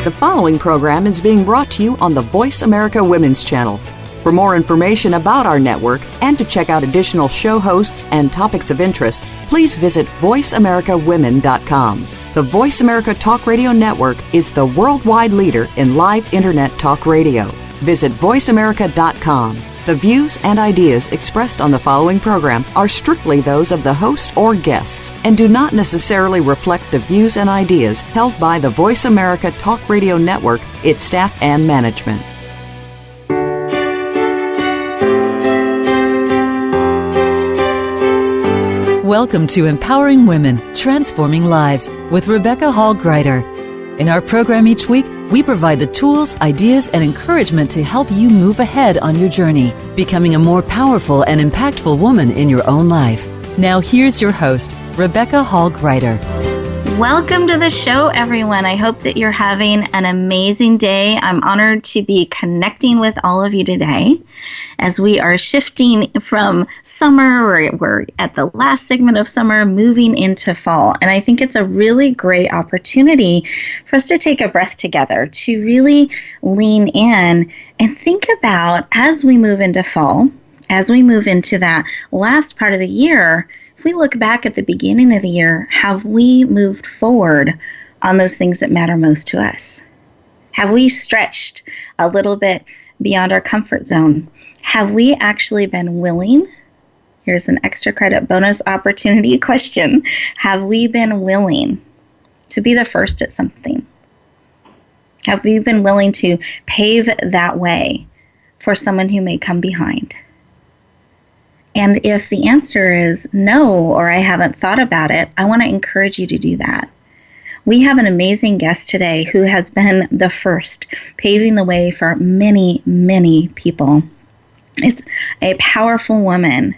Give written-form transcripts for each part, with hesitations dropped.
The following program is being brought to you on the Voice America Women's Channel. For more information about our network and to check out additional show hosts and topics of interest, please visit voiceamericawomen.com. The Voice America Talk Radio Network is the worldwide leader in live Internet talk radio. Visit voiceamerica.com. The views and ideas expressed on the following program are strictly those of the host or guests and do not necessarily reflect the views and ideas held by the Voice America Talk Radio Network, its staff, and management. Welcome to Empowering Women, Transforming Lives with Rebecca Hall Gruyter. In our program each week, we provide the tools, ideas, and encouragement to help you move ahead on your journey, becoming a more powerful and impactful woman in your own life. Now here's your host, Rebecca Hall Gruyter. Welcome to the show, everyone. I hope that you're having an amazing day. I'm honored to be connecting with all of you today as we are shifting from summer, we're at the last segment of summer, moving into fall. And I think it's a really great opportunity for us to take a breath together, to really lean in and think about, as we move into fall, as we move into that last part of the year, if we look back at the beginning of the year, have we moved forward on those things that matter most to us? Have we stretched a little bit beyond our comfort zone? Have we actually been willing? Here's an extra credit bonus opportunity question. Have we been willing to be the first at something? Have we been willing to pave that way for someone who may come behind? And if the answer is no, or I haven't thought about it, I want to encourage you to do that. We have an amazing guest today who has been the first, paving the way for many, many people. It's a powerful woman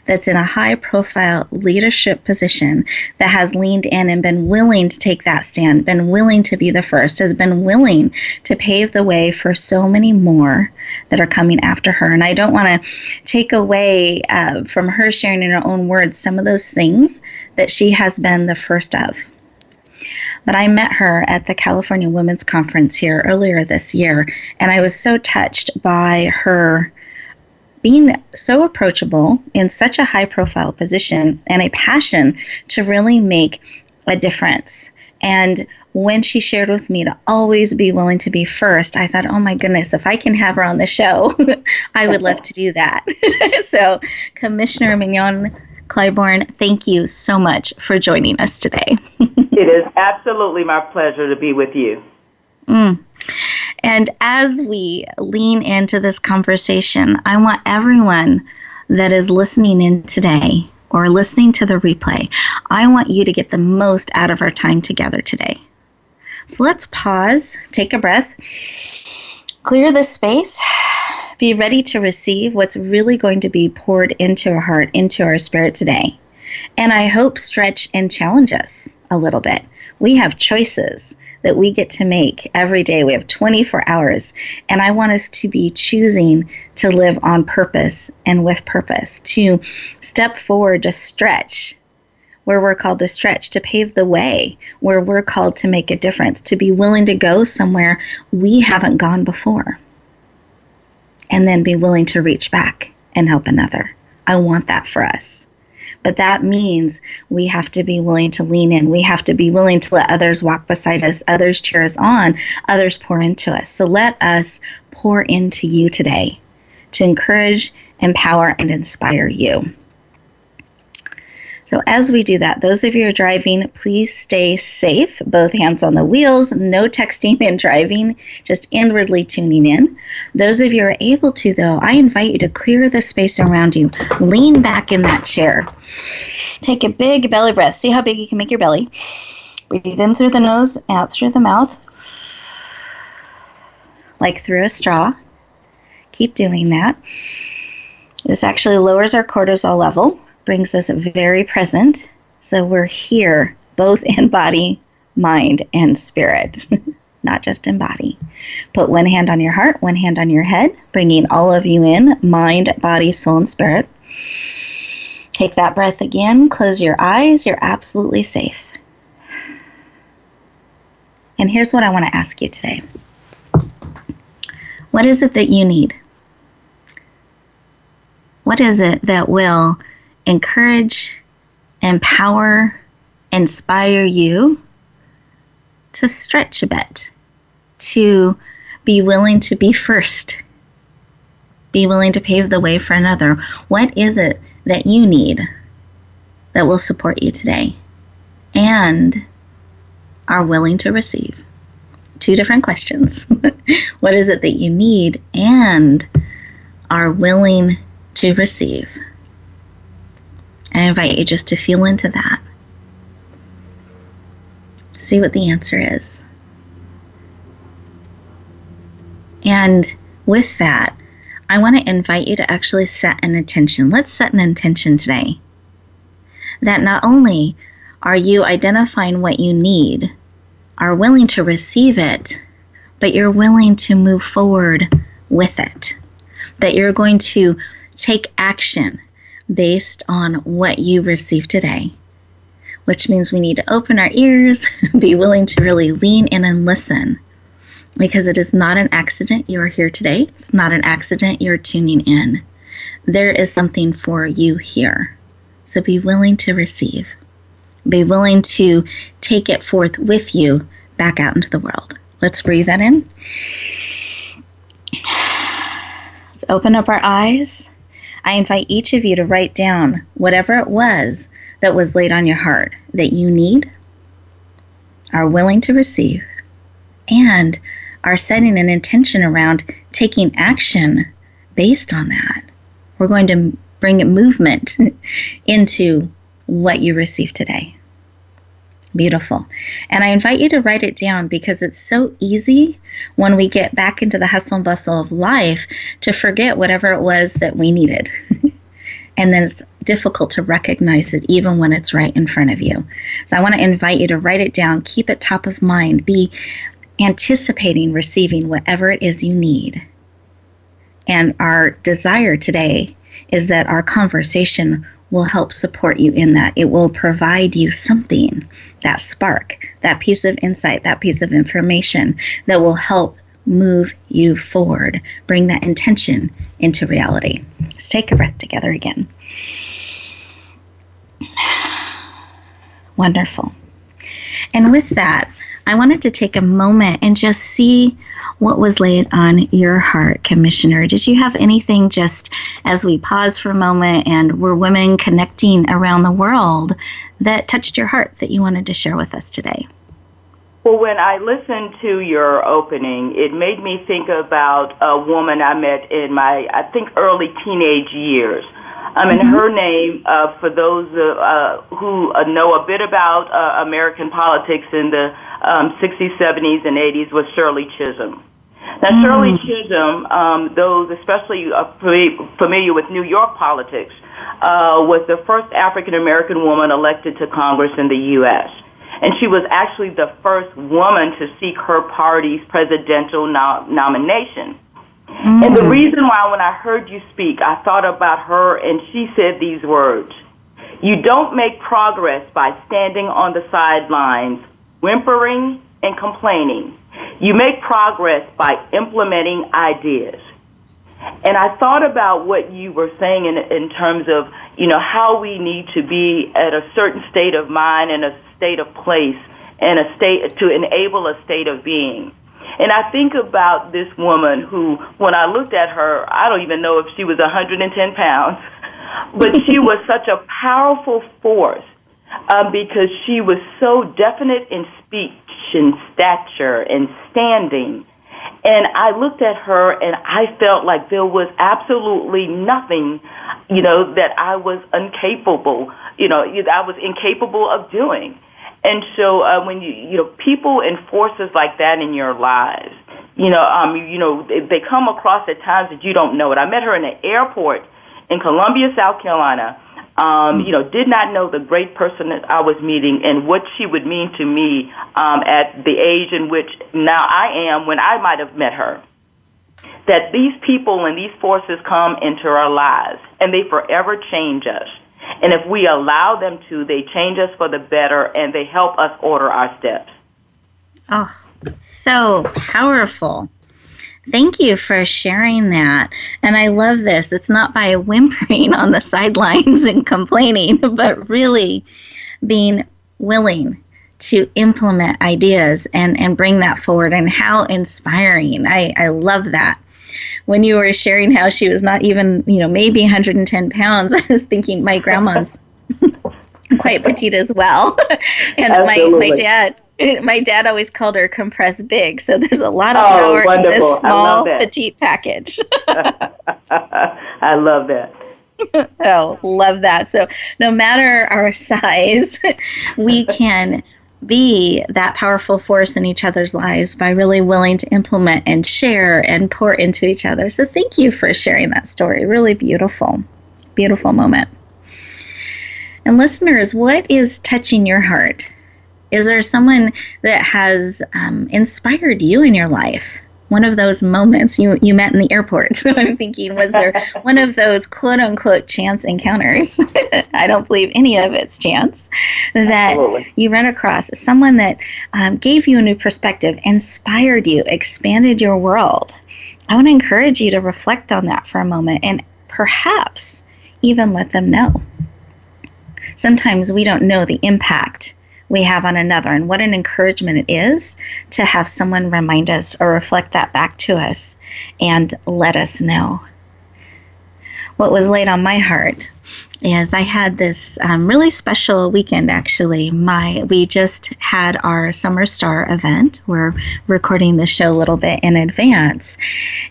that's in a high-profile leadership position that has leaned in and been willing to take that stand, been willing to be the first, has been willing to pave the way for so many more that are coming after her. And I don't want to take away from her sharing in her own words some of those things that she has been the first of. But I met her at the California Women's Conference here earlier this year, and I was so touched by her being so approachable in such a high-profile position and a passion to really make a difference. And when she shared with me to always be willing to be first, I thought, oh my goodness, if I can have her on the show, I would love to do that. So, Commissioner Mignon Clyburn, thank you so much for joining us today. It is absolutely my pleasure to be with you. And as we lean into this conversation, I want everyone that is listening in today or listening to the replay, I want you to get the most out of our time together today. So let's pause, take a breath, clear the space, be ready to receive what's really going to be poured into our heart, into our spirit today. And I hope stretch and challenge us a little bit. We have choices that we get to make every day. We have 24 hours, and I want us to be choosing to live on purpose and with purpose, to step forward, to stretch where we're called to stretch, to pave the way where we're called to make a difference, to be willing to go somewhere we haven't gone before, and then be willing to reach back and help another. I want that for us. But that means we have to be willing to lean in. We have to be willing to let others walk beside us, others cheer us on, others pour into us. So let us pour into you today to encourage, empower, and inspire you. So as we do that, those of you who are driving, please stay safe, both hands on the wheels, no texting and driving, just inwardly tuning in. Those of you who are able to, though, I invite you to clear the space around you. Lean back in that chair. Take a big belly breath. See how big you can make your belly. Breathe in through the nose, out through the mouth, like through a straw. Keep doing that. This actually lowers our cortisol level, brings us very present. So we're here, both in body, mind, and spirit, not just in body. Put one hand on your heart, one hand on your head, bringing all of you in, mind, body, soul, and spirit. Take that breath again. Close your eyes. You're absolutely safe. And here's what I want to ask you today. What is it that you need? What is it that will encourage, empower, inspire you to stretch a bit, to be willing to be first, be willing to pave the way for another? What is it that you need that will support you today and are willing to receive? Two different questions. What is it that you need and are willing to receive? I invite you just to feel into that. See what the answer is. And with that, I want to invite you to actually set an intention. Let's set an intention today that not only are you identifying what you need, are willing to receive it, but you're willing to move forward with it. That you're going to take action based on what you receive today, which means we need to open our ears, be willing to really lean in and listen, because it is not an accident you are here today. It's not an accident you're tuning in. There is something for you here. So be willing to receive. Be willing to take it forth with you back out into the world. Let's breathe that in. Let's open up our eyes. I invite each of you to write down whatever it was that was laid on your heart that you need, are willing to receive, and are setting an intention around taking action based on that. We're going to bring movement into what you receive today. Beautiful. And I invite you to write it down, because it's so easy when we get back into the hustle and bustle of life to forget whatever it was that we needed. And then it's difficult to recognize it even when it's right in front of you. So I want to invite you to write it down, keep it top of mind, be anticipating receiving whatever it is you need. And our desire today is that our conversation will help support you in that. It will provide you something, that spark, that piece of insight, that piece of information that will help move you forward, bring that intention into reality. Let's take a breath together again. Wonderful. And with that, I wanted to take a moment and just see what was laid on your heart, Commissioner. Did you have anything, just as we pause for a moment and we're women connecting around the world, that touched your heart that you wanted to share with us today? Well, when I listened to your opening, it made me think about a woman I met in my, I think, early teenage years. And her name, for those who know a bit about American politics in the 60s, 70s, and 80s, was Shirley Chisholm. Now, Shirley Chisholm, those especially familiar with New York politics, was the first African-American woman elected to Congress in the U.S., and she was actually the first woman to seek her party's presidential nomination. And the reason why, when I heard you speak, I thought about her, and she said these words: "You don't make progress by standing on the sidelines, whimpering and complaining. You make progress by implementing ideas." And I thought about what you were saying in terms of, how we need to be at a certain state of mind and a state of place and a state to enable a state of being. And I think about this woman who, when I looked at her, I don't even know if she was 110 pounds, but she was such a powerful force because she was so definite in speech and stature and standing. And I looked at her and I felt like there was absolutely nothing, that I was incapable, I was incapable of doing. And so when people and forces like that in your lives, they come across at times that you don't know it. I met her in an airport in Columbia, South Carolina. Did not know the great person that I was meeting and what she would mean to me at the age in which now I am when I might have met her. That these people and these forces come into our lives and they forever change us. And if we allow them to, they change us for the better and they help us order our steps. Oh, So powerful. Thank you for sharing that. And I love this. It's not by whimpering on the sidelines and complaining, but really being willing to implement ideas and bring that forward. And how inspiring. I love that. When you were sharing how she was not even, maybe 110 pounds, I was thinking my grandma's quite petite as well. And my dad always called her compressed big. So there's a lot of power in this small petite package. I love that. Oh, love that. So no matter our size, we can be that powerful force in each other's lives by really willing to implement and share and pour into each other. So thank you for sharing that story. Really beautiful, beautiful moment. And listeners, what is touching your heart? Is there someone that has inspired you in your life? One of those moments you met in the airport. So I'm thinking, was there one of those quote unquote chance encounters? I don't believe any of it's chance. That Absolutely. You run across someone that gave you a new perspective, inspired you, expanded your world. I want to encourage you to reflect on that for a moment and perhaps even let them know. Sometimes we don't know the impact we have on another, and what an encouragement it is to have someone remind us or reflect that back to us and let us know. What was laid on my heart is I had this really special weekend, actually. We just had our Summer Star event. We're recording the show a little bit in advance.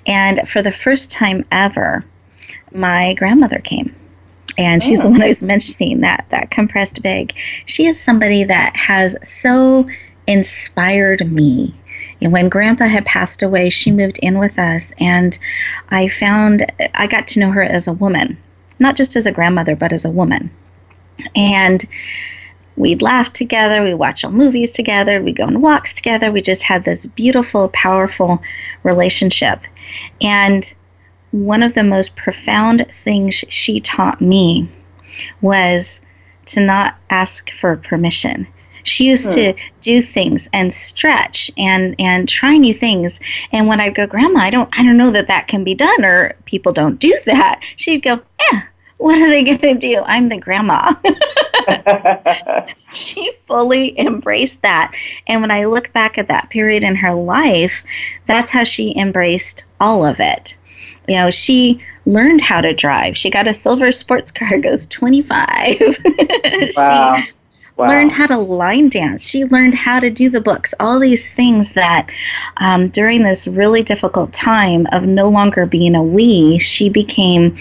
And for the first time ever, my grandmother came. And she's the one I was mentioning, that compressed big. She is somebody that has so inspired me. And when Grandpa had passed away, she moved in with us, and I got to know her as a woman, not just as a grandmother, but as a woman. And we'd laugh together, we'd watch all movies together, we'd go on walks together. We just had this beautiful, powerful relationship. And one of the most profound things she taught me was to not ask for permission. She used to do things and stretch and try new things. And when I'd go, Grandma, I don't know that can be done, or people don't do that, she'd go, what are they going to do? I'm the grandma. She fully embraced that. And when I look back at that period in her life, that's how she embraced all of it. She learned how to drive. She got a silver sports car, goes 25. Wow. She learned how to line dance. She learned how to do the books, all these things that during this really difficult time of no longer being a we, she became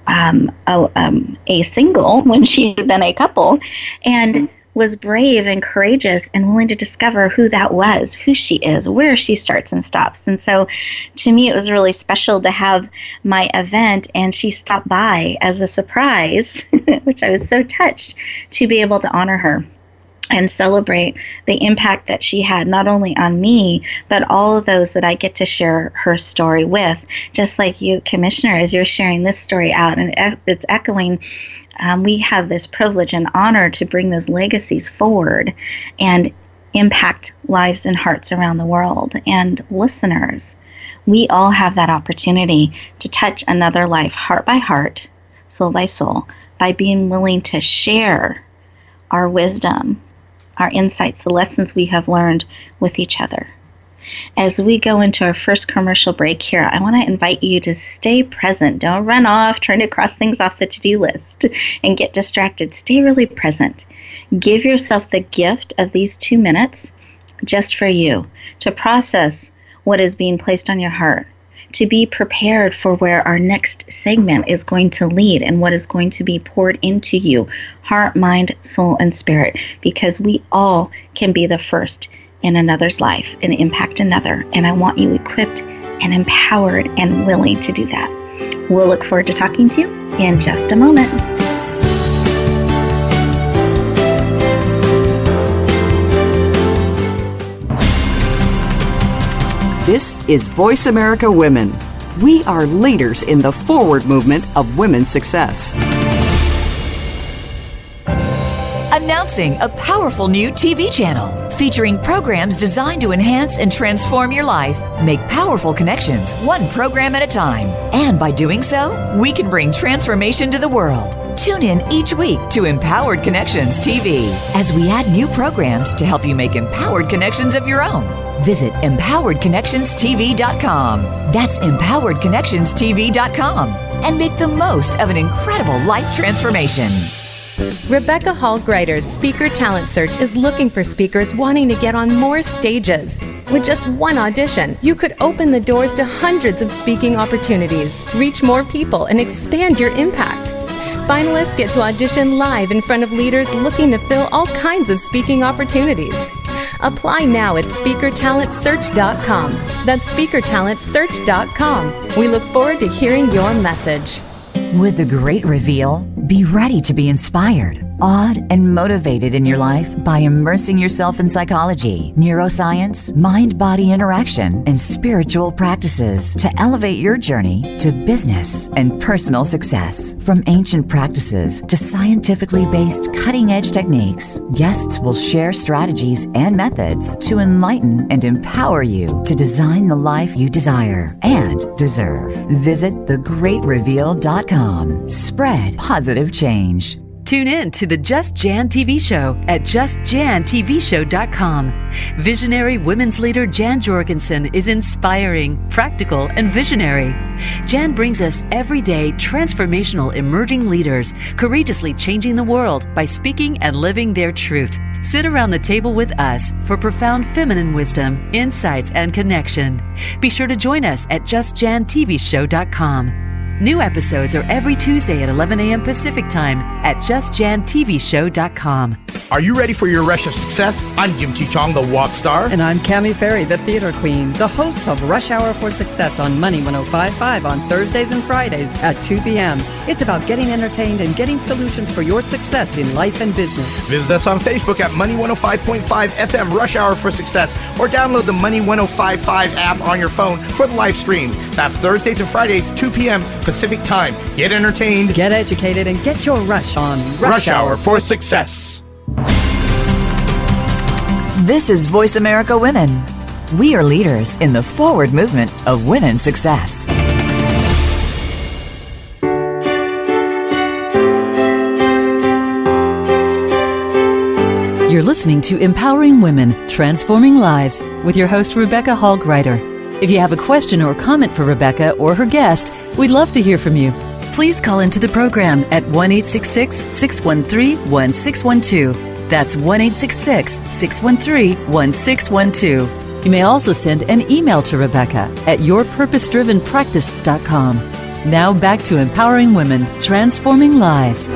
a single when she had been a couple, and was brave and courageous and willing to discover who that was, who she is, where she starts and stops. And so to me, it was really special to have my event, and she stopped by as a surprise, which I was so touched to be able to honor her and celebrate the impact that she had, not only on me, but all of those that I get to share her story with. Just like you, Commissioner, as you're sharing this story out, and it's echoing, we have this privilege and honor to bring those legacies forward and impact lives and hearts around the world. And listeners, we all have that opportunity to touch another life heart by heart, soul by soul, by being willing to share our wisdom, our insights, the lessons we have learned with each other. As we go into our first commercial break here, I want to invite you to stay present. Don't run off trying to cross things off the to-do list and get distracted. Stay really present. Give yourself the gift of these 2 minutes just for you to process what is being placed on your heart, to be prepared for where our next segment is going to lead and what is going to be poured into you, heart, mind, soul, and spirit, because we all can be the first in another's life and impact another. And I want you equipped and empowered and willing to do that. We'll look forward to talking to you in just a moment. This is Voice America Women. We are leaders in the forward movement of women's success. Announcing a powerful new TV channel featuring programs designed to enhance and transform your life. Make powerful connections, one program at a time. And by doing so, we can bring transformation to the world. Tune in each week to Empowered Connections TV as we add new programs to help you make empowered connections of your own. Visit empoweredconnectionstv.com. That's empoweredconnectionstv.com. And make the most of an incredible life transformation. Rebecca Hall Gruyter's Speaker Talent Search is looking for speakers wanting to get on more stages. With just one audition, you could open the doors to hundreds of speaking opportunities, reach more people, and expand your impact. Finalists get to audition live in front of leaders looking to fill all kinds of speaking opportunities. Apply now at speakertalentsearch.com. That's speakertalentsearch.com. We look forward to hearing your message. With the great reveal, be ready to be inspired, awed, and motivated in your life by immersing yourself in psychology, neuroscience, mind-body interaction, and spiritual practices to elevate your journey to business and personal success. From ancient practices to scientifically based cutting-edge techniques, guests will share strategies and methods to enlighten and empower you to design the life you desire and deserve. Visit thegreatreveal.com. Spread positive change. Tune in to the Just Jan TV show at justjantvshow.com. Visionary women's leader Jan Jorgensen is inspiring, practical, and visionary. Jan brings us everyday transformational emerging leaders, courageously changing the world by speaking and living their truth. Sit around the table with us for profound feminine wisdom, insights, and connection. Be sure to join us at justjantvshow.com. New episodes are every Tuesday at 11 a.m. Pacific Time at justjantvshow.com. Are you ready for your rush of success? I'm Jim T. Chong, the walk star. And I'm Cammie Ferry, the theater queen, the host of Rush Hour for Success on Money 105.5 on Thursdays and Fridays at 2 p.m. It's about getting entertained and getting solutions for your success in life and business. Visit us on Facebook at Money 105.5 FM Rush Hour for Success, or download the Money 105.5 app on your phone for the live stream. That's Thursdays and Fridays, 2 p.m. Pacific Time. Get entertained, get educated, and get your rush on Rush Hour for Success. This is Voice America Women. We are leaders in the forward movement of women's success. You're listening to Empowering Women, Transforming Lives with your host, Rebecca Hall Gruyter. If you have a question or comment for Rebecca or her guest, we'd love to hear from you. Please call into the program at 1-866-613-1612. That's 1-866-613-1612. You may also send an email to Rebecca at yourpurposedrivenpractice.com. Now back to Empowering Women, Transforming Lives.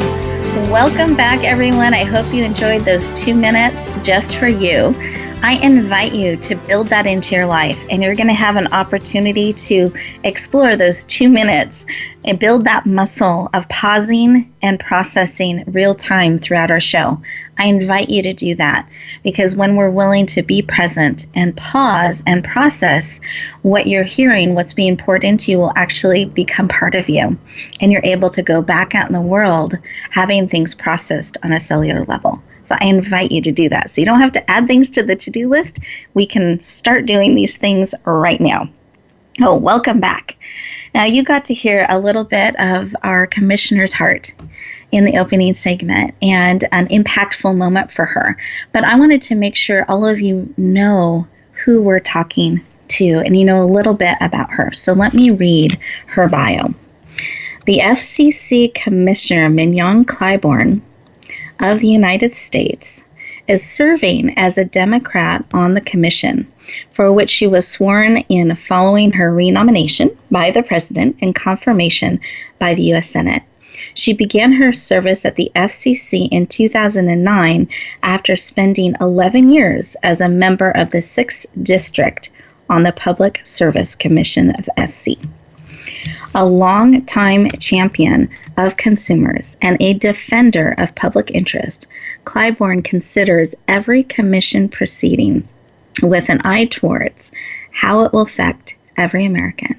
Welcome back, everyone. I hope you enjoyed those 2 minutes just for you. I invite you to build that into your life, and you're going to have an opportunity to explore those 2 minutes and build that muscle of pausing and processing real time throughout our show. I invite you to do that, because when we're willing to be present and pause and process what you're hearing, what's being poured into you will actually become part of you, and you're able to go back out in the world having things processed on a cellular level. So I invite you to do that. So you don't have to add things to the to-do list. We can start doing these things right now. Oh, welcome back. Now you got to hear a little bit of our commissioner's heart in the opening segment and an impactful moment for her. But I wanted to make sure all of you know who we're talking to and you know a little bit about her. So let me read her bio. The FCC Commissioner Mignon Clyburn of the United States is serving as a Democrat on the commission, for which she was sworn in following her renomination by the President and confirmation by the U.S. Senate. She began her service at the FCC in 2009 after spending 11 years as a member of the 6th District on the Public Service Commission of SC. A long-time champion of consumers and a defender of public interest, Clyburn considers every commission proceeding with an eye towards how it will affect every American.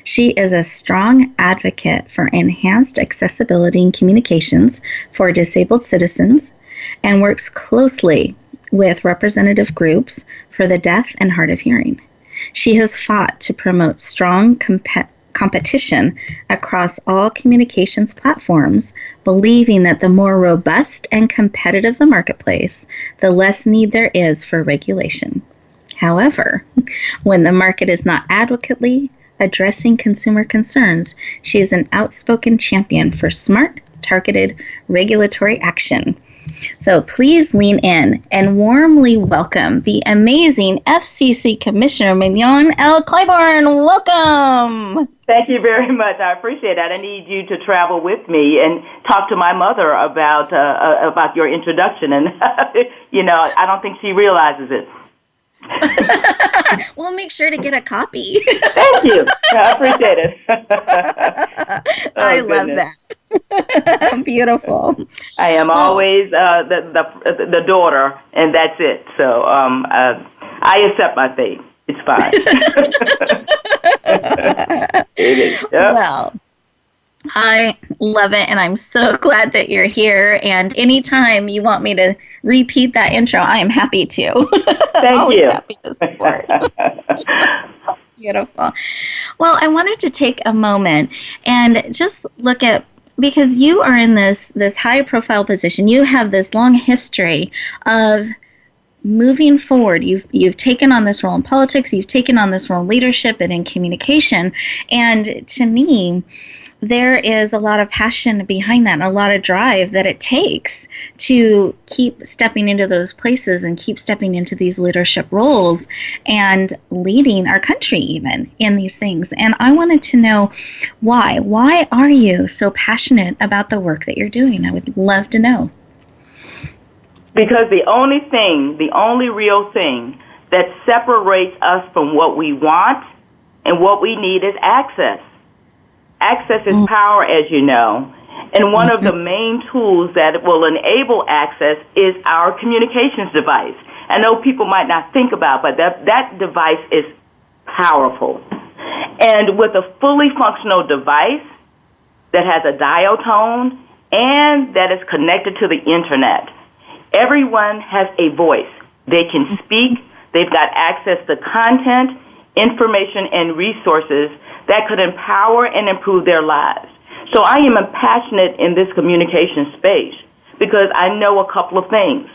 She is a strong advocate for enhanced accessibility in communications for disabled citizens. and works closely with representative groups for the deaf and hard of hearing. She has fought to promote strong competition across all communications platforms, believing that the more robust and competitive the marketplace, the less need there is for regulation. However, when the market is not adequately addressing consumer concerns, she is an outspoken champion for smart, targeted regulatory action. So please lean in and warmly welcome the amazing FCC Commissioner Mignon L. Clyburn. Welcome. Thank you very much. I appreciate that. I need you to travel with me and talk to my mother about your introduction. And, I don't think she realizes it. We'll make sure to get a copy. Thank you. I appreciate it. I love that. Beautiful. I am always the daughter, and that's it. So I accept my fate. It's fine. It is. Yep. Well, I love it, and I'm so glad that you're here. And anytime you want me to repeat that intro, I am happy to. Thank you. Happy to support. Beautiful. Well, I wanted to take a moment and just look at, because you are in this high-profile position, you have this long history of moving forward. You've taken on this role in politics, you've taken on this role in leadership and in communication, and to me, there is a lot of passion behind that and a lot of drive that it takes to keep stepping into those places and keep stepping into these leadership roles and leading our country even in these things. And I wanted to know why. Why are you so passionate about the work that you're doing? I would love to know. Because the only real thing that separates us from what we want and what we need is access. Access is power, as you know, and one of the main tools that will enable access is our communications device. I know people might not think about, but that device is powerful. And with a fully functional device that has a dial tone and that is connected to the internet, everyone has a voice. They can speak. They've got access to content, information, and resources that could empower and improve their lives. So I am passionate in this communication space because I know a couple of things.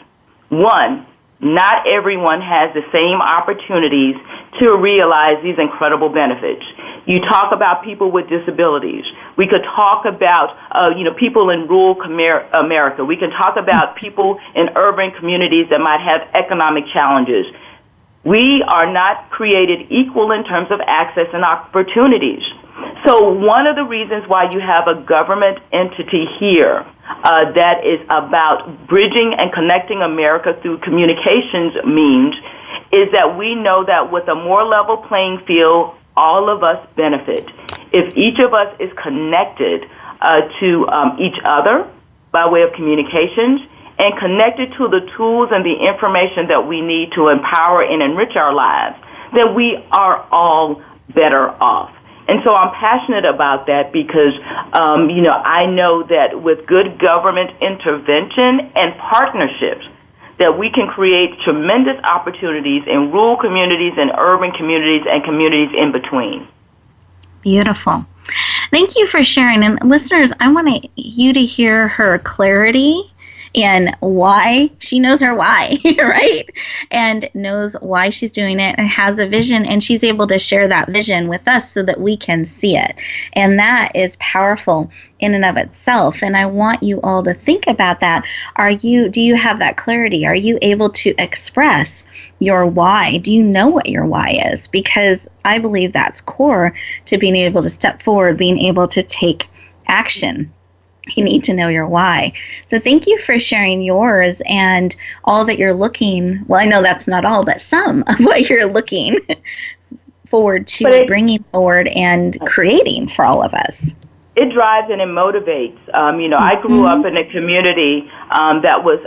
One, not everyone has the same opportunities to realize these incredible benefits. You talk about people with disabilities. We could talk about people in rural America. We can talk about people in urban communities that might have economic challenges. We are not created equal in terms of access and opportunities. So one of the reasons why you have a government entity here that is about bridging and connecting America through communications means is that we know that with a more level playing field, all of us benefit. If each of us is connected to each other by way of communications, and connected to the tools and the information that we need to empower and enrich our lives, then we are all better off. And so I'm passionate about that because, I know that with good government intervention and partnerships, that we can create tremendous opportunities in rural communities and urban communities and communities in between. Beautiful. Thank you for sharing. And listeners, I want you to hear her clarity and why she knows her why, right? And knows why she's doing it and has a vision, and she's able to share that vision with us so that we can see it. And that is powerful in and of itself. And I want you all to think about that. Do you have that clarity? Are you able to express your why? Do you know what your why is? Because I believe that's core to being able to step forward, being able to take action. You need to know your why. So thank you for sharing yours and all that you're looking. Well, I know that's not all, but some of what you're looking forward to bringing forward and creating for all of us. It drives and it motivates. I grew up in a community that was,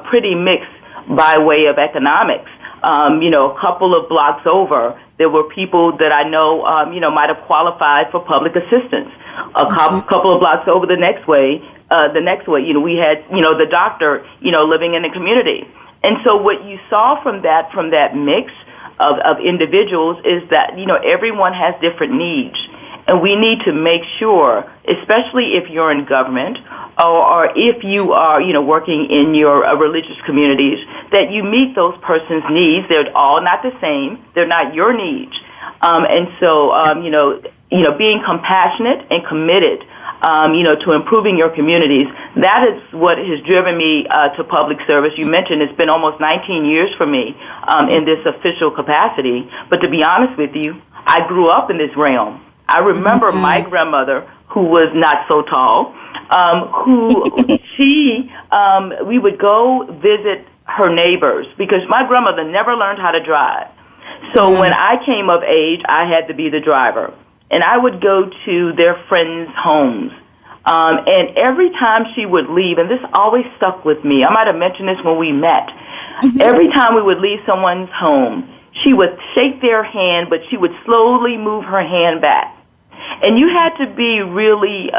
pretty mixed by way of economics. A couple of blocks over, there were people that I know, might have qualified for public assistance. A couple of blocks over the next way, the next way, we had, the doctor, living in the community. And so what you saw from that mix of individuals is that, everyone has different needs. And we need to make sure, especially if you're in government or if you are, working in your religious communities, that you meet those persons' needs. They're all not the same. They're not your needs. And so, being compassionate and committed, to improving your communities, that is what has driven me to public service. You mentioned it's been almost 19 years for me in this official capacity. But to be honest with you, I grew up in this realm. I remember my grandmother, who was not so tall, we would go visit her neighbors because my grandmother never learned how to drive. So when I came of age, I had to be the driver. And I would go to their friends' homes. And every time she would leave, and this always stuck with me, I might have mentioned this when we met, every time we would leave someone's home, she would shake their hand, but she would slowly move her hand back. And you had to be really,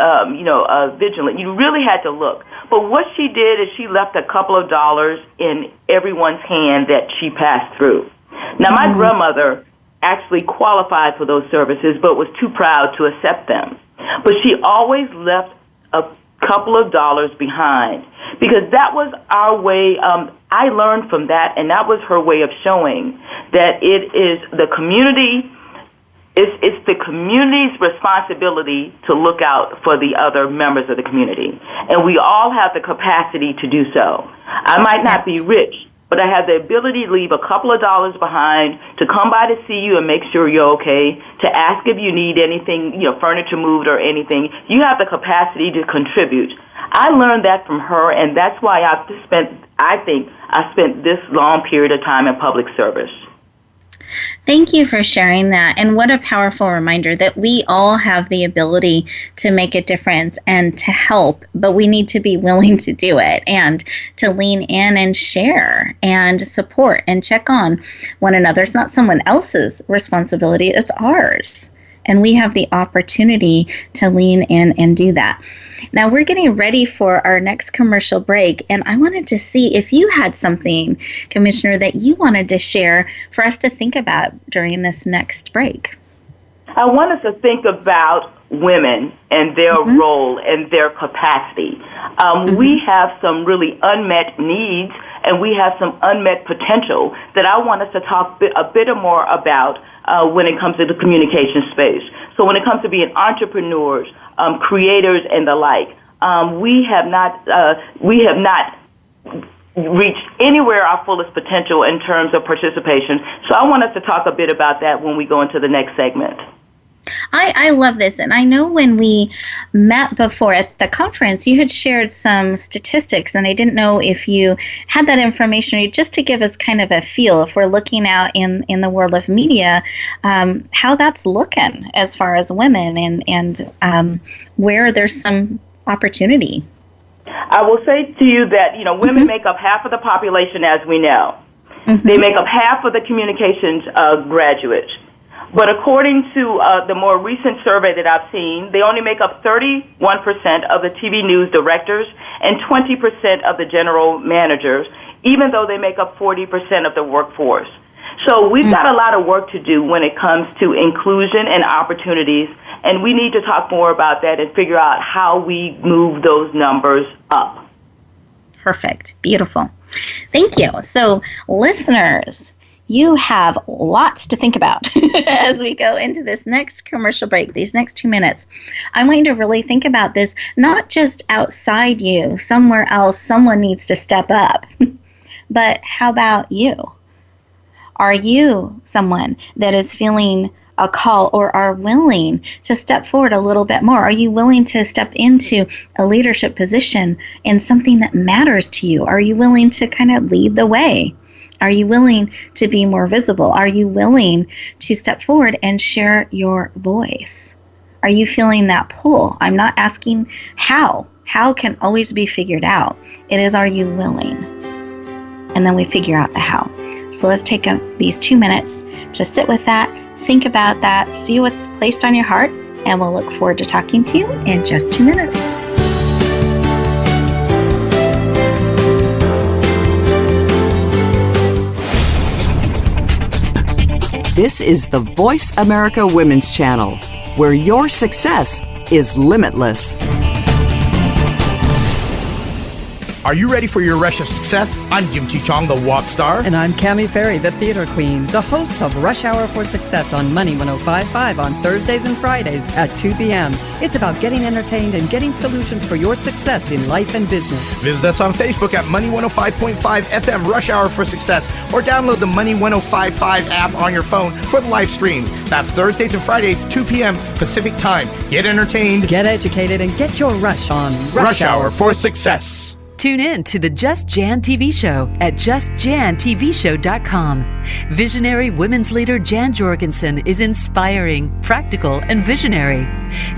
vigilant. You really had to look. But what she did is she left a couple of dollars in everyone's hand that she passed through. Now, my grandmother actually qualified for those services, but was too proud to accept them. But she always left a couple of dollars behind because that was our way. I learned from that, and that was her way of showing that it is the community. It's the community's responsibility to look out for the other members of the community. And we all have the capacity to do so. I might not be rich, but I have the ability to leave a couple of dollars behind, to come by to see you and make sure you're okay, to ask if you need anything, furniture moved or anything. You have the capacity to contribute. I learned that from her, and that's why I think I spent this long period of time in public service. Thank you for sharing that. And what a powerful reminder that we all have the ability to make a difference and to help, but we need to be willing to do it and to lean in and share and support and check on one another. It's not someone else's responsibility, it's ours. And we have the opportunity to lean in and do that. Now, we're getting ready for our next commercial break, and I wanted to see if you had something, Commissioner, that you wanted to share for us to think about during this next break. I want us to think about women and their role and their capacity. We have some really unmet needs, and we have some unmet potential that I want us to talk a bit more about when it comes to the communication space. So when it comes to being entrepreneurs, creators, and the like, we have not reached anywhere our fullest potential in terms of participation. So I want us to talk a bit about that when we go into the next segment. I love this. And I know when we met before at the conference, you had shared some statistics, and I didn't know if you had that information just to give us kind of a feel, if we're looking out in the world of media, how that's looking as far as women and where there's some opportunity. I will say to you that, women make up half of the population, as we know. They make up half of the communications graduates. But according to the more recent survey that I've seen, they only make up 31% of the TV news directors and 20% of the general managers, even though they make up 40% of the workforce. So we've got a lot of work to do when it comes to inclusion and opportunities, and we need to talk more about that and figure out how we move those numbers up. Perfect. Beautiful. Thank you. So, listeners, you have lots to think about as we go into this next commercial break, these next 2 minutes. I want you to really think about this, not just outside you, somewhere else, someone needs to step up, but how about you? Are you someone that is feeling a call or are willing to step forward a little bit more? Are you willing to step into a leadership position in something that matters to you? Are you willing to kind of lead the way? Are you willing to be more visible? Are you willing to step forward and share your voice? Are you feeling that pull? I'm not asking how. How can always be figured out. It is, are you willing? And then we figure out the how. So let's take these 2 minutes to sit with that, think about that, see what's placed on your heart, and we'll look forward to talking to you in just 2 minutes. This is the Voice America Women's Channel, where your success is limitless. Are you ready for your rush of success? I'm Jim T. Chong, the Walk Star. And I'm Cammie Ferry, the Theater Queen, the host of Rush Hour for Success on Money 105.5 on Thursdays and Fridays at 2 p.m. It's about getting entertained and getting solutions for your success in life and business. Visit us on Facebook at Money 105.5 FM Rush Hour for Success, or download the Money 105.5 app on your phone for the live stream. That's Thursdays and Fridays, 2 p.m. Pacific Time. Get entertained, get educated, and get your rush on Rush Hour for Success. Tune in to the Just Jan TV show at justjantvshow.com. Visionary women's leader Jan Jorgensen is inspiring, practical, and visionary.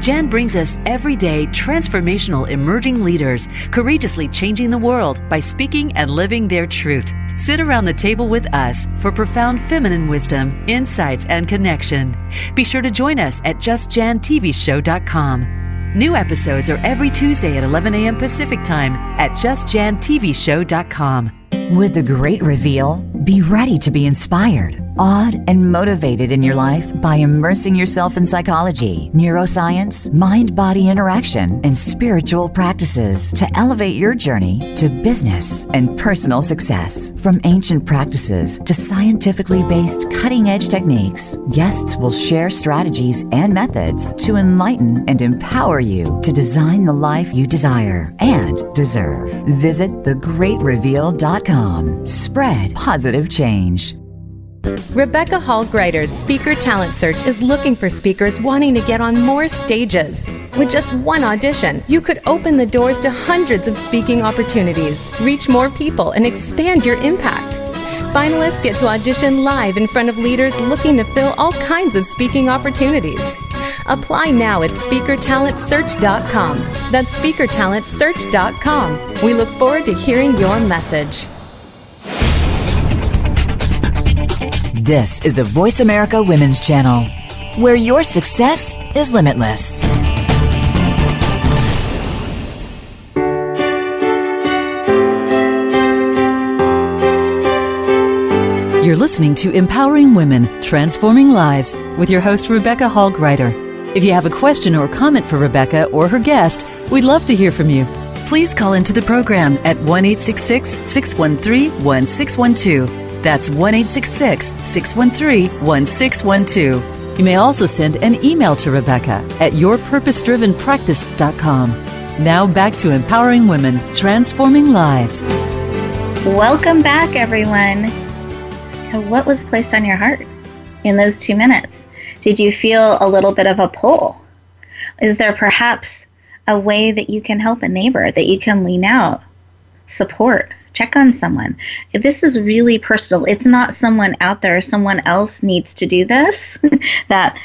Jan brings us everyday transformational emerging leaders, courageously changing the world by speaking and living their truth. Sit around the table with us for profound feminine wisdom, insights, and connection. Be sure to join us at justjantvshow.com. New episodes are every Tuesday at 11 a.m. Pacific Time at justjantvshow.com. With the great reveal, be ready to be inspired, awed, and motivated in your life by immersing yourself in psychology, neuroscience, mind-body interaction, and spiritual practices to elevate your journey to business and personal success. From ancient practices to scientifically based cutting-edge techniques, guests will share strategies and methods to enlighten and empower you to design the life you desire and deserve. Visit thegreatreveal.com. Spread positive change. Rebecca Hall Gruyter's Speaker Talent Search is looking for speakers wanting to get on more stages. With just one audition, you could open the doors to hundreds of speaking opportunities, reach more people, and expand your impact. Finalists get to audition live in front of leaders looking to fill all kinds of speaking opportunities. Apply now at speakertalentsearch.com. That's speakertalentsearch.com. We look forward to hearing your message. This is the Voice America Women's Channel, where your success is limitless. You're listening to Empowering Women, Transforming Lives with your host, Rebecca Hall Gruyter. If you have a question or comment for Rebecca or her guest, we'd love to hear from you. Please call into the program at 1-866-613-1612. That's 1-866-613-1612. You may also send an email to Rebecca at yourpurposedrivenpractice.com. Now back to Empowering Women, Transforming Lives. Welcome back, everyone. So what was placed on your heart in those 2 minutes? Did you feel a little bit of a pull? Is there perhaps a way that you can help a neighbor, that you can lean out, support, check on someone? This is really personal. It's not someone out there, someone else needs to do this, that,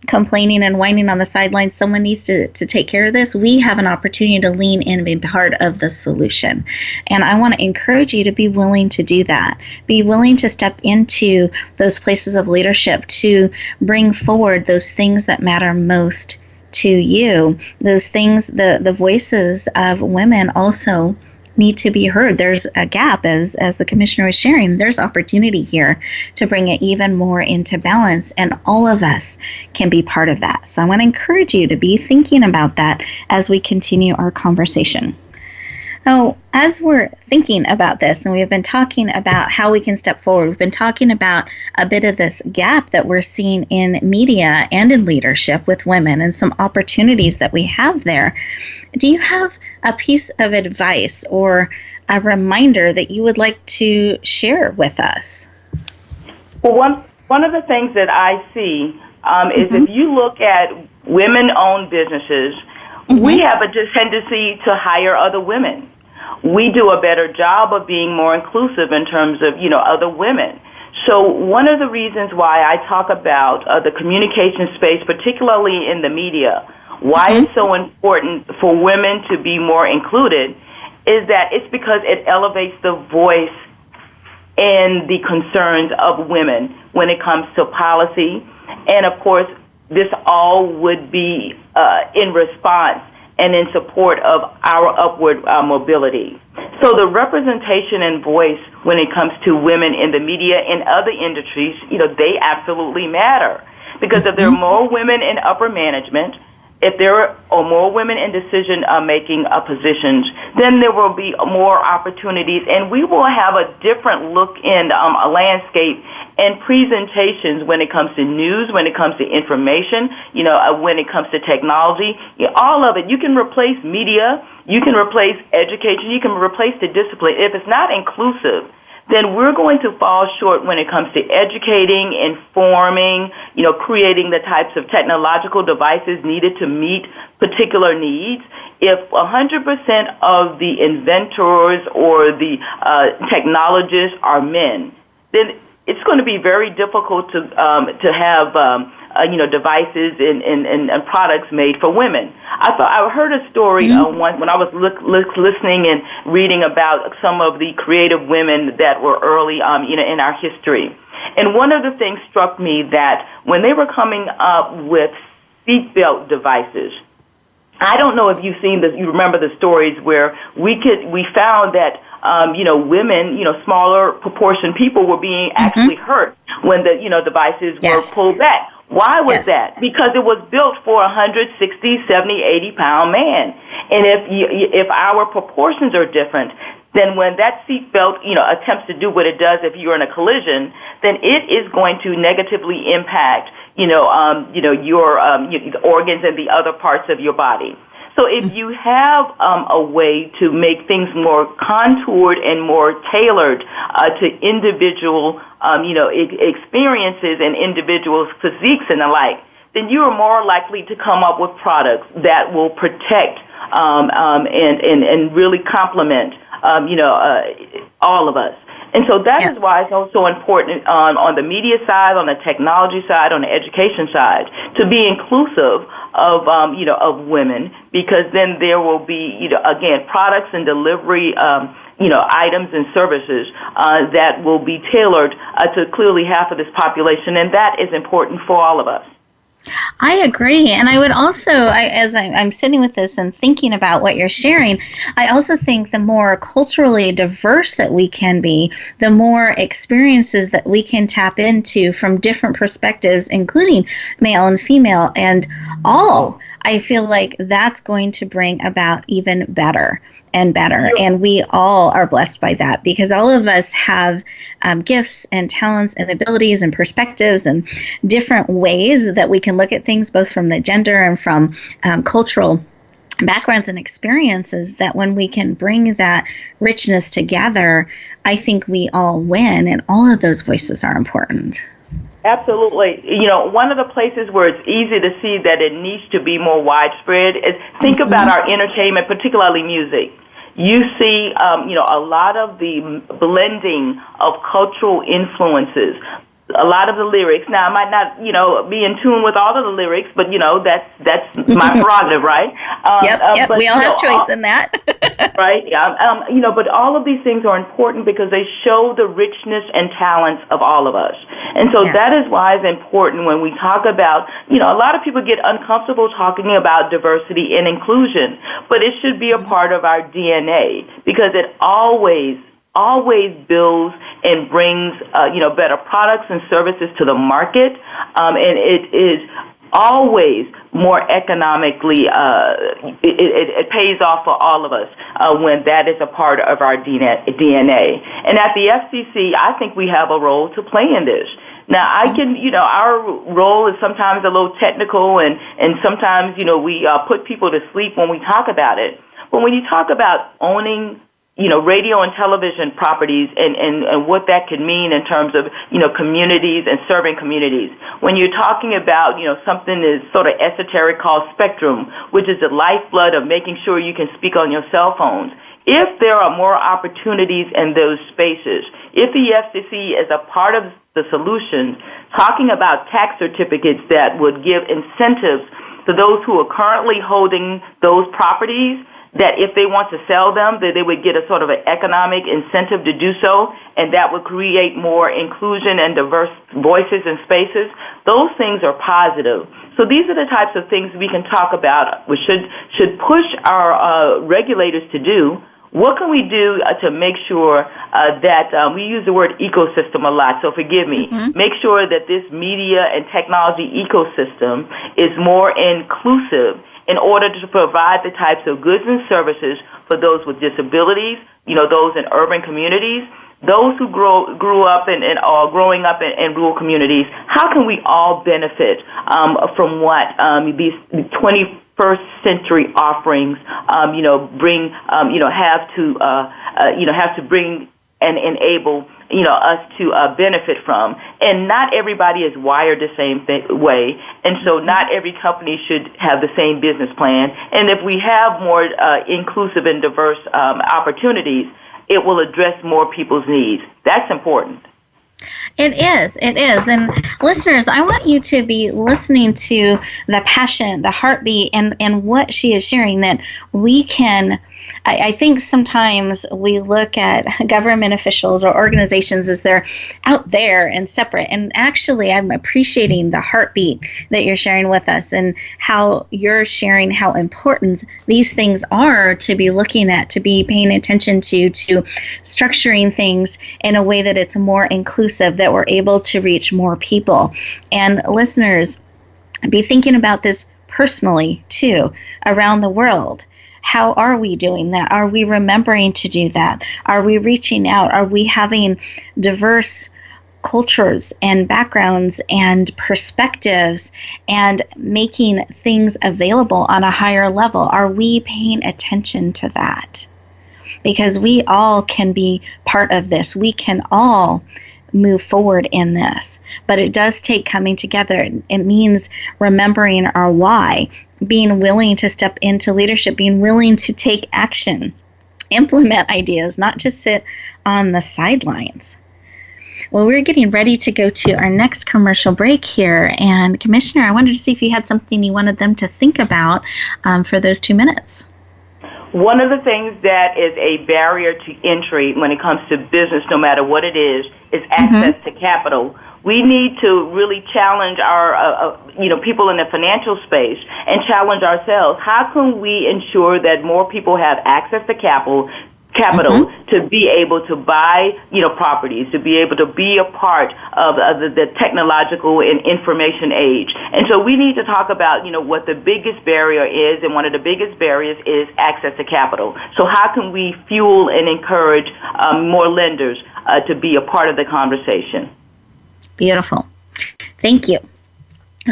complaining and whining on the sidelines, someone needs to take care of this. We have an opportunity to lean in and be part of the solution. And I want to encourage you to be willing to do that. Be willing to step into those places of leadership, to bring forward those things that matter most to you. Those things, the voices of women also need to be heard. There's a gap, as the commissioner was sharing. There's opportunity here to bring it even more into balance, and all of us can be part of that. So I want to encourage you to be thinking about that as we continue our conversation. So as we're thinking about this, and we have been talking about how we can step forward, we've been talking about a bit of this gap that we're seeing in media and in leadership with women and some opportunities that we have there. Do you have a piece of advice or a reminder that you would like to share with us? Well, one of the things that I see is if you look at women-owned businesses, we have a tendency to hire other women. We do a better job of being more inclusive in terms of, other women. So one of the reasons why I talk about the communication space, particularly in the media, why it's so important for women to be more included, is that it's because it elevates the voice and the concerns of women when it comes to policy. And, of course, this all would be in response and in support of our upward mobility. So the representation and voice when it comes to women in the media and other industries, they absolutely matter. Because if there are more women in upper management, if there are more women in decision-making positions, then there will be more opportunities, and we will have a different look in a landscape and presentations when it comes to news, when it comes to information, when it comes to technology, all of it. You can replace media, you can replace education, you can replace the discipline. If it's not inclusive, then we're going to fall short when it comes to educating, informing, creating the types of technological devices needed to meet particular needs. If 100% of the inventors or the technologists are men, then it's going to be very difficult to have devices and products made for women. I heard a story once when I was listening and reading about some of the creative women that were early in our history. And one of the things struck me that when they were coming up with seatbelt devices, I don't know if you've seen this. You remember the stories where we found that women, smaller proportion people were being actually hurt when the devices were pulled back. Why was that? Because it was built for a 160, 70, 80-pound man. And if our proportions are different, then when that seatbelt, attempts to do what it does if you're in a collision, then it is going to negatively impact, your organs and the other parts of your body. So if you have a way to make things more contoured and more tailored to individual, experiences and individuals' physiques and the like, then you are more likely to come up with products that will protect and really complement, all of us. And so that is why it's also important on the media side, on the technology side, on the education side, to be inclusive of women, because then there will be, again, products and delivery, items and services that will be tailored to clearly half of this population, and that is important for all of us. I agree. And I would also, as I'm sitting with this and thinking about what you're sharing, I also think the more culturally diverse that we can be, the more experiences that we can tap into from different perspectives, including male and female and all, I feel like that's going to bring about even better and better. And we all are blessed by that, because all of us have gifts and talents and abilities and perspectives and different ways that we can look at things, both from the gender and from cultural backgrounds and experiences, that when we can bring that richness together, I think we all win, and all of those voices are important. Absolutely. One of the places where it's easy to see that it needs to be more widespread is think about our entertainment, particularly music. You see, a lot of the blending of cultural influences. A lot of the lyrics. Now, I might not, be in tune with all of the lyrics, but that's my prerogative, right? Yep. But, we all have choice in that, right? But all of these things are important because they show the richness and talents of all of us, and so that is why it's important when we talk about, a lot of people get uncomfortable talking about diversity and inclusion, but it should be a part of our DNA, because it always builds and brings, better products and services to the market, and it is always more economically, it pays off for all of us when that is a part of our DNA. And at the FCC, I think we have a role to play in this. Now, our role is sometimes a little technical, and sometimes, we put people to sleep when we talk about it. But when you talk about owning radio and television properties and what that could mean in terms of, communities and serving communities. When you're talking about, something is sort of esoteric called spectrum, which is the lifeblood of making sure you can speak on your cell phones. If there are more opportunities in those spaces, if the FCC is a part of the solution, talking about tax certificates that would give incentives to those who are currently holding those properties, that if they want to sell them, that they would get a sort of an economic incentive to do so, and that would create more inclusion and diverse voices and spaces. Those things are positive. So these are the types of things we can talk about, which should push our regulators to do, What can we do to make sure that we use the word ecosystem a lot, so forgive me. Make sure that this media and technology ecosystem is more inclusive in order to provide the types of goods and services for those with disabilities, those in urban communities, those who grew up and are growing up in rural communities. How can we all benefit from what these 21st century offerings, bring, have to bring and enable, us to benefit from. And not everybody is wired the same way, and so not every company should have the same business plan. And if we have more inclusive and diverse opportunities, it will address more people's needs. That's important. It is. And listeners, I want you to be listening to the passion, the heartbeat, and what she is sharing, that we can, I think sometimes we look at government officials or organizations as they're out there and separate. And actually, I'm appreciating the heartbeat that you're sharing with us and how you're sharing how important these things are to be looking at, to be paying attention to structuring things in a way that it's more inclusive, that we're able to reach more people. And listeners, be thinking about this personally, too, around the world. How are we doing that? Are we remembering to do that? Are we reaching out? Are we having diverse cultures and backgrounds and perspectives and making things available on a higher level? Are we paying attention to that? Because we all can be part of this. We can all move forward in this. But it does take coming together. It means remembering our why, being willing to step into leadership, being willing to take action, implement ideas, not just sit on the sidelines. Well, we're getting ready to go to our next commercial break here. And Commissioner, I wanted to see if you had something you wanted them to think about for those 2 minutes. One of the things that is a barrier to entry when it comes to business, no matter what it is access to capital. We need to really challenge our, people in the financial space and challenge ourselves. How can we ensure that more people have access to capital to be able to buy, properties, to be able to be a part of the technological and information age. And so we need to talk about, what the biggest barrier is, and one of the biggest barriers is access to capital. So how can we fuel and encourage more lenders to be a part of the conversation? Beautiful. Thank you.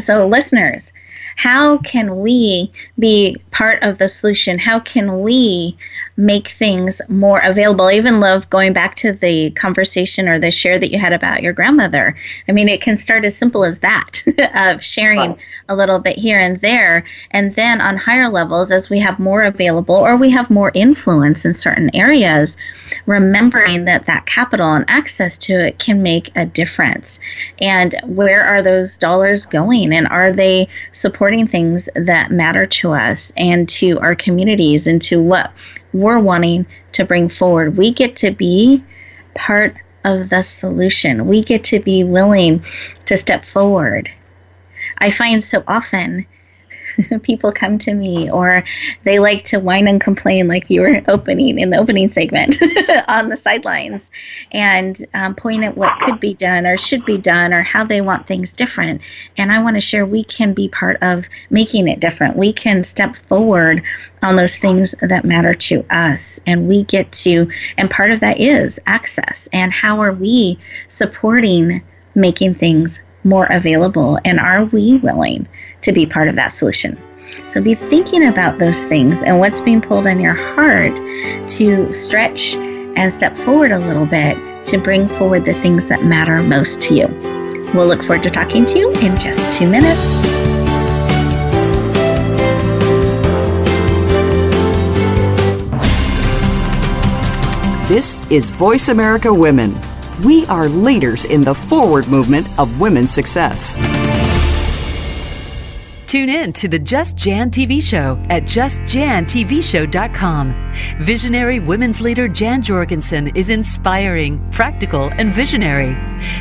So listeners, how can we be part of the solution? How can we make things more available? I even love going back to the conversation or the share that you had about your grandmother. I mean, it can start as simple as that, of sharing a little bit here and there. And then on higher levels, as we have more available or we have more influence in certain areas, remembering that capital and access to it can make a difference. And where are those dollars going? And are they supporting things that matter to us and to our communities and to what we're wanting to bring forward? We get to be part of the solution. We get to be willing to step forward. I find so often people come to me, or they like to whine and complain, like you were opening in the opening segment on the sidelines, and point at what could be done or should be done or how they want things different. And I want to share we can be part of making it different. We can step forward on those things that matter to us, and we get to, and part of that is access. And how are we supporting making things more available, and are we willing to be part of that solution? So be thinking about those things and what's being pulled on your heart to stretch and step forward a little bit to bring forward the things that matter most to you. We'll look forward to talking to you in just 2 minutes. This is Voice America Women. We are leaders in the forward movement of women's success. Tune in to the Just Jan TV show at justjantvshow.com. Visionary women's leader Jan Jorgensen is inspiring, practical, and visionary.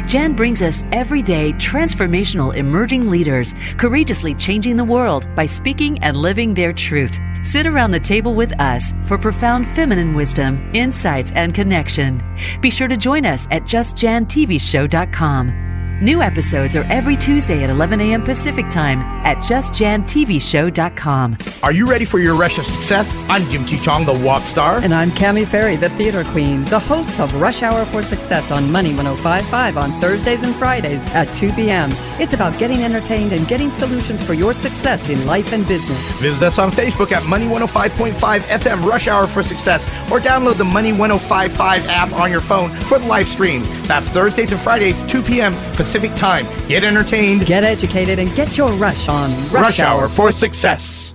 Jan brings us everyday transformational emerging leaders, courageously changing the world by speaking and living their truth. Sit around the table with us for profound feminine wisdom, insights, and connection. Be sure to join us at JustJanTVShow.com. New episodes are every Tuesday at 11 a.m. Pacific Time at JustJanTVShow.com. Are you ready for your rush of success? I'm Jim T. Chong, the walk star. And I'm Cammie Ferry, the theater queen, the host of Rush Hour for Success on Money 105.5 on Thursdays and Fridays at 2 p.m. It's about getting entertained and getting solutions for your success in life and business. Visit us on Facebook at Money 105.5 FM Rush Hour for Success, or download the Money 105.5 app on your phone for the live stream. That's Thursdays and Fridays, 2 p.m. Pacific Time. Get entertained, get educated, and get your rush on Rush Hour for Success.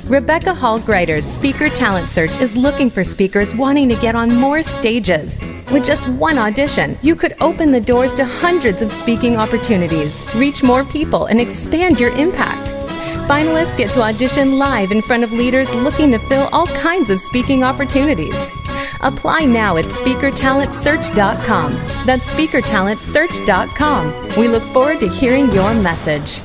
Rebecca Hall Gruyter's Speaker Talent Search is looking for speakers wanting to get on more stages. With just one audition, you could open the doors to hundreds of speaking opportunities, reach more people, and expand your impact. Finalists get to audition live in front of leaders looking to fill all kinds of speaking opportunities. Apply now at SpeakerTalentSearch.com. That's SpeakerTalentSearch.com. We look forward to hearing your message.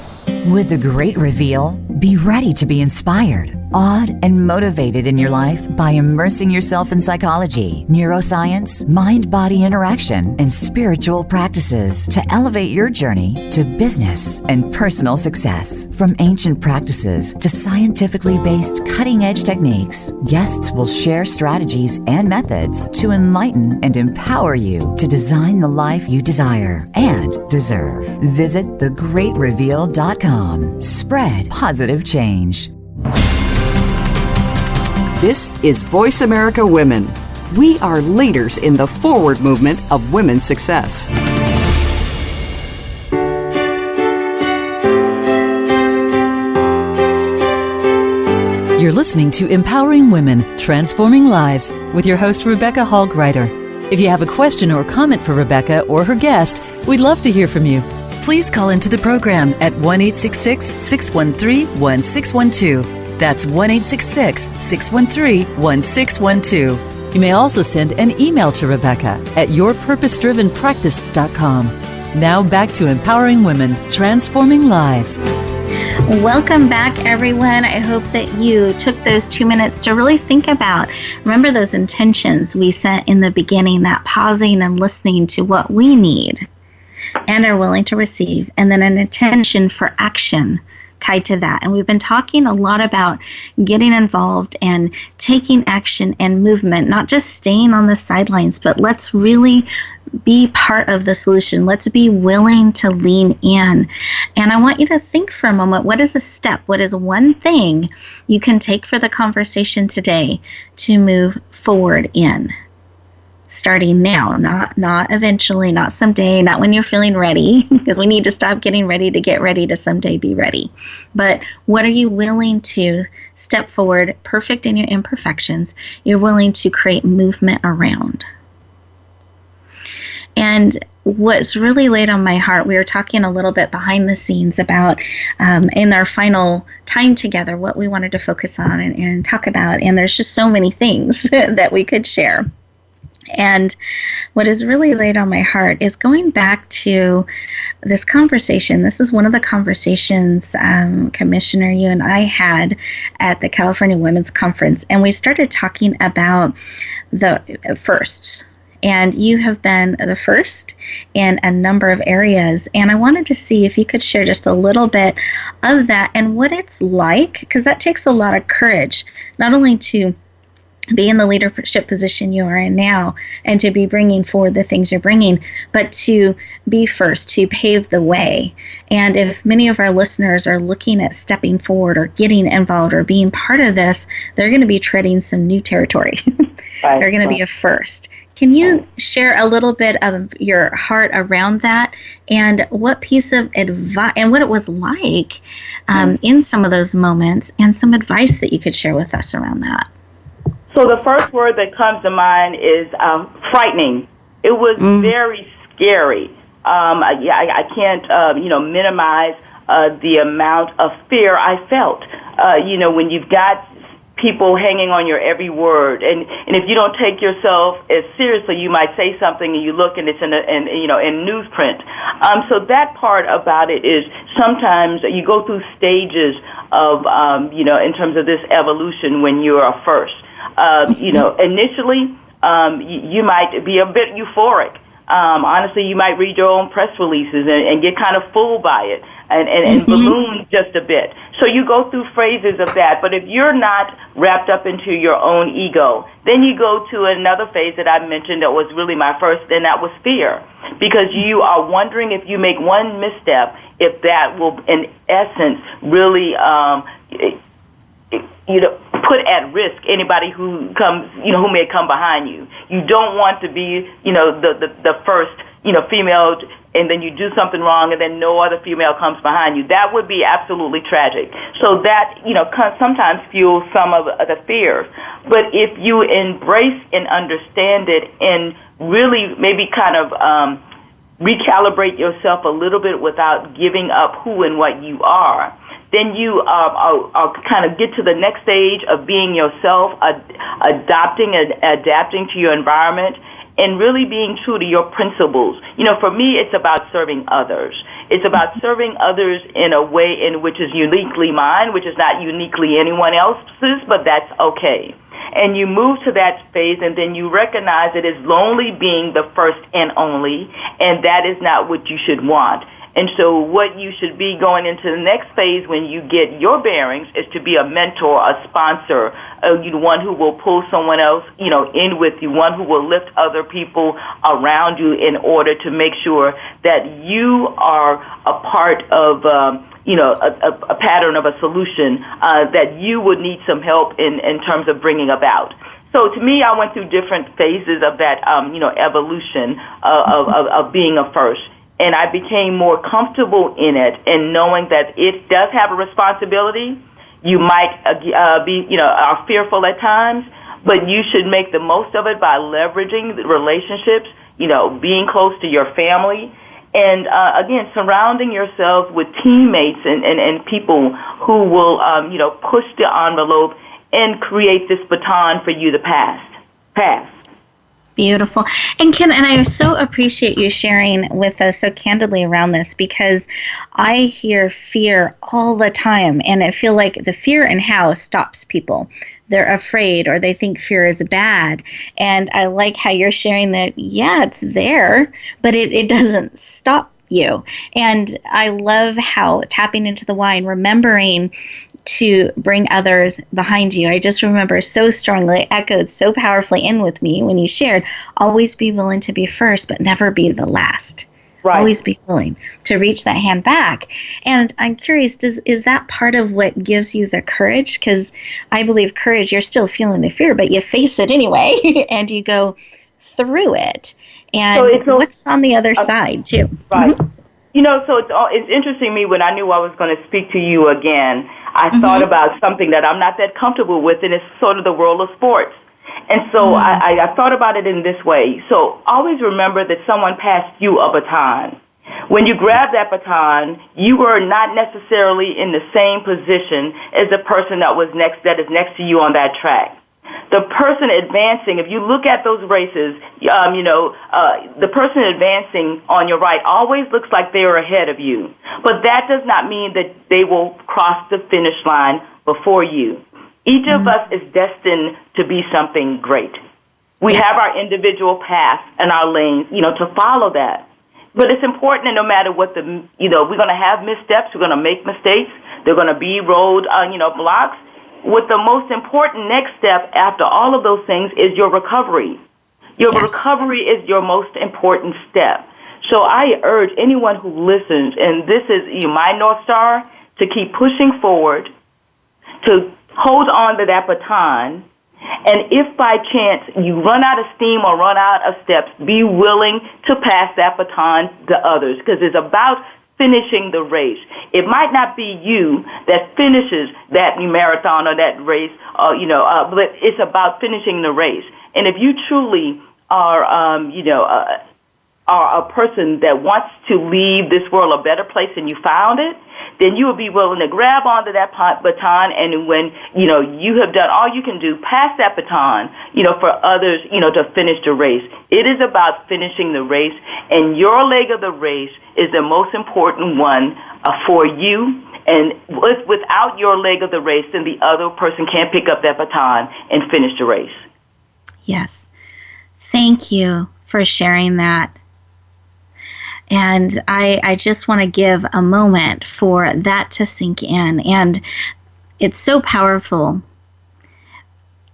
With the great reveal, be ready to be inspired, awed, and motivated in your life by immersing yourself in psychology, neuroscience, mind-body interaction, and spiritual practices to elevate your journey to business and personal success. From ancient practices to scientifically based cutting-edge techniques, guests will share strategies and methods to enlighten and empower you to design the life you desire and deserve. Visit thegreatreveal.com. Spread positive change. This is Voice America Women. We are leaders in the forward movement of women's success. You're listening to Empowering Women, Transforming Lives with your host, Rebecca Hall Gruyter. If you have a question or comment for Rebecca or her guest, we'd love to hear from you. Please call into the program at 1-866-613-1612. That's 1-866-613-1612. You may also send an email to Rebecca at yourpurposedrivenpractice.com. Now back to Empowering Women, Transforming Lives. Welcome back, everyone. I hope that you took those 2 minutes to really think about, remember those intentions we set in the beginning, that pausing and listening to what we need and are willing to receive, and then an intention for action tied to that. And we've been talking a lot about getting involved and taking action and movement, not just staying on the sidelines, but let's really be part of the solution. Let's be willing to lean in. And I want you to think for a moment, what is a step? What is one thing you can take for the conversation today to move forward in? Starting now, not eventually, not someday, not when you're feeling ready, because we need to stop getting ready to get ready to someday be ready. But what are you willing to step forward, perfect in your imperfections, you're willing to create movement around? And what's really laid on my heart, we were talking a little bit behind the scenes about in our final time together, what we wanted to focus on and talk about. And there's just so many things that we could share. And what is really laid on my heart is going back to this conversation. This is one of the conversations, Commissioner, you and I had at the California Women's Conference. And we started talking about the firsts. And you have been the first in a number of areas. And I wanted to see if you could share just a little bit of that and what it's like, because that takes a lot of courage, not only to be in the leadership position you are in now and to be bringing forward the things you're bringing, but to be first, to pave the way. And if many of our listeners are looking at stepping forward or getting involved or being part of this, they're going to be treading some new territory. Right. They're going to be a first. Can you share a little bit of your heart around that and what piece of advice and what it was like in some of those moments and some advice that you could share with us around that? So the first word that comes to mind is frightening. It was very scary. I can't, minimize the amount of fear I felt. When you've got people hanging on your every word, and if you don't take yourself as seriously, you might say something and you look and it's in newsprint. So that part about it is sometimes you go through stages of in terms of this evolution when you're a first. Initially you might be a bit euphoric. Honestly, you might read your own press releases and get kind of fooled by it and balloon just a bit. So you go through phases of that. But if you're not wrapped up into your own ego, then you go to another phase that I mentioned that was really my first, and that was fear. Because you are wondering if you make one misstep, if that will, in essence, really put at risk anybody who comes, who may come behind you. You don't want to be, the first, female, and then you do something wrong, and then no other female comes behind you. That would be absolutely tragic. So that, sometimes fuels some of the fears. But if you embrace and understand it and really maybe kind of recalibrate yourself a little bit without giving up who and what you are, then you kind of get to the next stage of being yourself, adopting and adapting to your environment, and really being true to your principles. For me, it's about serving others. It's about serving others in a way in which is uniquely mine, which is not uniquely anyone else's, but that's okay. And you move to that phase, and then you recognize it is lonely being the first and only, and that is not what you should want. And so what you should be going into the next phase when you get your bearings is to be a mentor, a sponsor, one who will pull someone else, in with you, one who will lift other people around you in order to make sure that you are a part of, a pattern of a solution that you would need some help in terms of bringing about. So to me, I went through different phases of that, evolution of being a first. And I became more comfortable in it and knowing that it does have a responsibility. You might are fearful at times, but you should make the most of it by leveraging the relationships, being close to your family, and again, surrounding yourself with teammates and people who will, push the envelope and create this baton for you to pass. Beautiful. And I so appreciate you sharing with us so candidly around this, because I hear fear all the time, and I feel like the fear in house stops people. They're afraid, or they think fear is bad. And I like how you're sharing that, yeah, it's there, but it doesn't stop you. And I love how tapping into the why and remembering to bring others behind you. I just remember so strongly, echoed so powerfully in with me when you shared, always be willing to be first, but never be the last. Right. Always be willing to reach that hand back. And I'm curious, is that part of what gives you the courage? Because I believe courage, you're still feeling the fear, but you face it anyway, and you go through it. And so what's on the other side, too? Right. Mm-hmm. It's interesting to me when I knew I was going to speak to you again. I thought about something that I'm not that comfortable with, and it's sort of the world of sports. And so I thought about it in this way. So always remember that someone passed you a baton. When you grab that baton, you were not necessarily in the same position as the person that is next to you on that track. The person advancing, if you look at those races, the person advancing on your right always looks like they are ahead of you. But that does not mean that they will cross the finish line before you. Each of us is destined to be something great. We have our individual path and our lanes, to follow that. But it's important, and no matter what we're going to have missteps, we're going to make mistakes, they're going to be road, blocks. What the most important next step after all of those things is your recovery. Your recovery is your most important step. So I urge anyone who listens, and this is my North Star, to keep pushing forward, to hold on to that baton, and if by chance you run out of steam or run out of steps, be willing to pass that baton to others, because it's about finishing the race. It might not be you that finishes that marathon or that race, but it's about finishing the race. And if you truly are are a person that wants to leave this world a better place than you found it, then you will be willing to grab onto that baton, and when, you have done all you can do, pass that baton, for others, to finish the race. It is about finishing the race, and your leg of the race is the most important one for you. And without your leg of the race, then the other person can't pick up that baton and finish the race. Yes. Thank you for sharing that. And I just want to give a moment for that to sink in. And it's so powerful.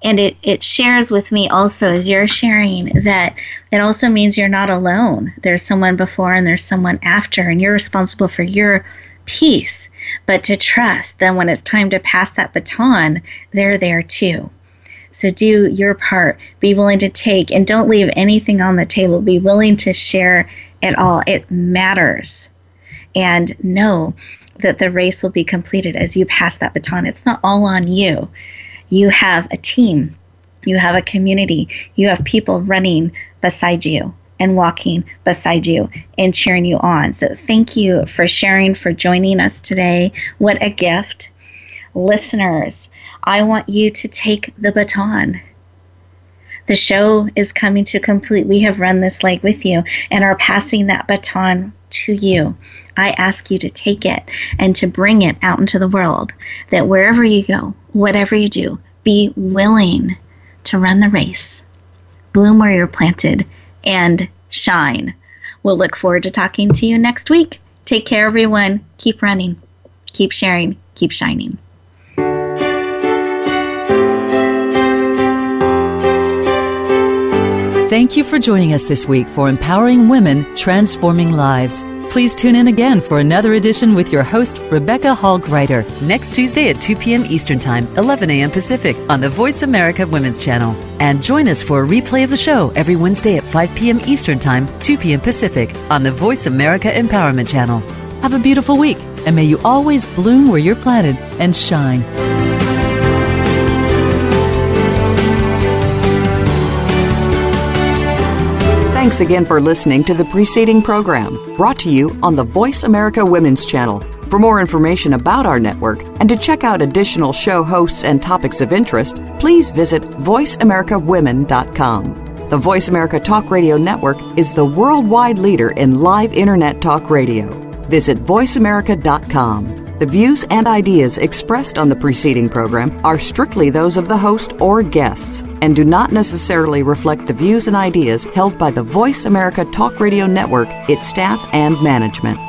And it shares with me also, as you're sharing, that it also means you're not alone. There's someone before and there's someone after, and you're responsible for your peace. But to trust that when it's time to pass that baton, they're there too. So do your part. Be willing to take, and don't leave anything on the table. Be willing to share it all. It matters. And know that the race will be completed as you pass that baton. It's not all on you. You have a team. You have a community. You have people running beside you and walking beside you and cheering you on. So thank you for sharing, for joining us today. What a gift. Listeners, I want you to take the baton. The show is coming to complete. We have run this leg with you and are passing that baton to you. I ask you to take it and to bring it out into the world, that wherever you go, whatever you do, be willing to run the race, bloom where you're planted, and shine. We'll look forward to talking to you next week. Take care, everyone. Keep running, keep sharing, keep shining. Thank you for joining us this week for Empowering Women, Transforming Lives. Please tune in again for another edition with your host, Rebecca Hall Gruyter, next Tuesday at 2 p.m. Eastern Time, 11 a.m. Pacific on the Voice America Women's Channel. And join us for a replay of the show every Wednesday at 5 p.m. Eastern Time, 2 p.m. Pacific on the Voice America Empowerment Channel. Have a beautiful week, and may you always bloom where you're planted and shine. Thanks again for listening to the preceding program, brought to you on the Voice America Women's Channel. For more information about our network and to check out additional show hosts and topics of interest, please visit voiceamericawomen.com. The Voice America Talk Radio Network is the worldwide leader in live Internet talk radio. Visit voiceamerica.com. The views and ideas expressed on the preceding program are strictly those of the host or guests and do not necessarily reflect the views and ideas held by the Voice America Talk Radio Network, its staff, and management.